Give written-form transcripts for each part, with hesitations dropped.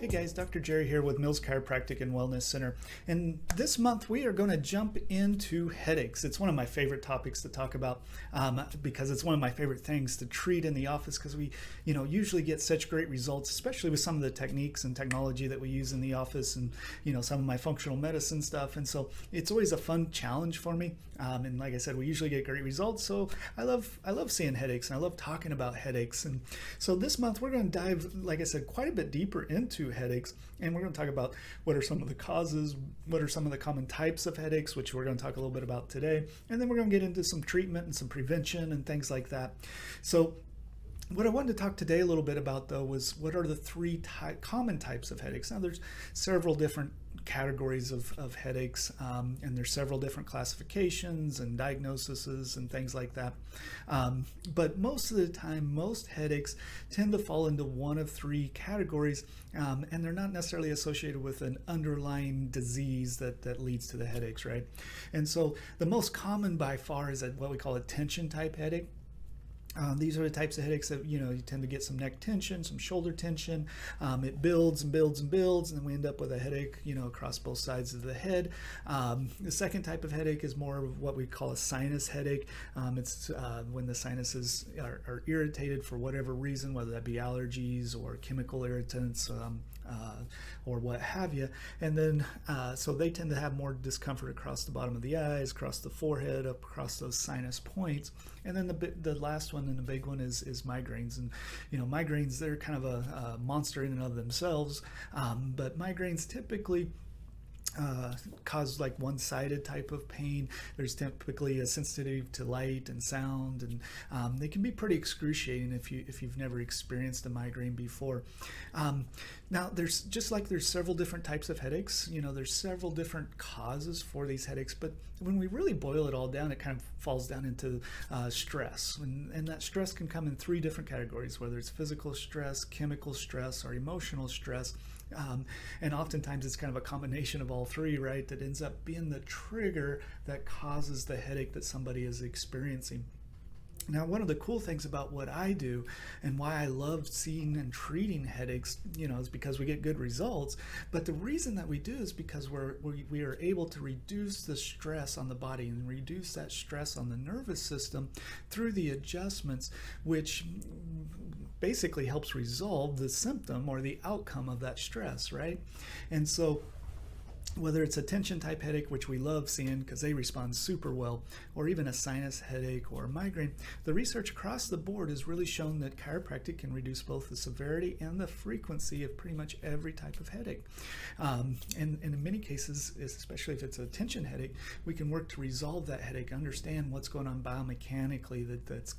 Hey guys, Dr. Jere here with Mills Chiropractic and Wellness Center. And this month we are going to jump into headaches. It's one of my favorite topics to talk about because it's one of my favorite things to treat in the office because we, usually get such great results, especially with some of the techniques and technology that we use in the office and, some of my functional medicine stuff. And so it's always a fun challenge for me. And like I said, we usually get great results. So I love seeing headaches and I love talking about headaches. And so this month we're going to dive, like I said, quite a bit deeper into headaches, and we're going to talk about what are some of the causes, what are some of the common types of headaches, which we're going to talk a little bit about today, and then we're going to get into some treatment and some prevention and things like that. So what I wanted to talk today a little bit about, though, was what are the three common types of headaches. Now, there's several different categories of headaches, and there's several different classifications and diagnoses and things like that. But most of the time, most headaches tend to fall into one of three categories, and they're not necessarily associated with an underlying disease that leads to the headaches, right? And so the most common by far is what we call a tension type headache. These are the types of headaches that, you tend to get some neck tension, some shoulder tension. It builds and builds and builds, and then we end up with a headache, across both sides of the head. The second type of headache is more of what we call a sinus headache. It's when the sinuses are irritated for whatever reason, whether that be allergies or chemical irritants, or what have you. And then, so they tend to have more discomfort across the bottom of the eyes, across the forehead, up across those sinus points. And then the last one and the big one is migraines. And, migraines, they're kind of a monster in and of themselves. But migraines typically cause like one-sided type of pain. There's typically a sensitivity to light and sound, and they can be pretty excruciating if you've never experienced a migraine before. Now, there's several different types of headaches. There's several different causes for these headaches, but when we really boil it all down, it kind of falls down into stress, and that stress can come in three different categories, whether it's physical stress, chemical stress, or emotional stress. And oftentimes it's kind of a combination of all three, right, that ends up being the trigger that causes the headache that somebody is experiencing. Now, one of the cool things about what I do and why I love seeing and treating headaches, is because we get good results. But the reason that we do is because we are able to reduce the stress on the body and reduce that stress on the nervous system through the adjustments, which basically helps resolve the symptom or the outcome of that stress, right? And so whether it's a tension type headache, which we love seeing because they respond super well, or even a sinus headache or a migraine, the research across the board has really shown that chiropractic can reduce both the severity and the frequency of pretty much every type of headache. And in many cases, especially if it's a tension headache, we can work to resolve that headache, understand what's going on biomechanically that's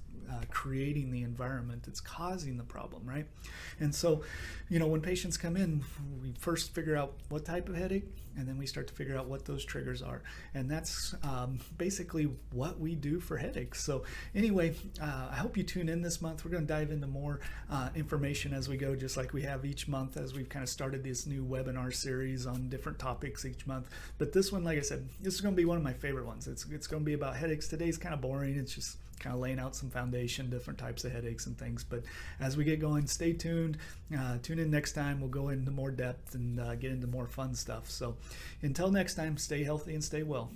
creating the environment that's causing the problem, right? And so, when patients come in, we first figure out what type of headache, and then we start to figure out what those triggers are. And that's basically what we do for headaches. So anyway, I hope you tune in this month. We're going to dive into more information as we go, just like we have each month as we've kind of started this new webinar series on different topics each month. But this one, like I said, this is going to be one of my favorite ones. It's going to be about headaches. Today's kind of boring. It's just kind of laying out some foundation, different types of headaches and things. But as we get going, stay tuned. Tune in next time. We'll go into more depth and get into more fun stuff. So until next time, stay healthy and stay well.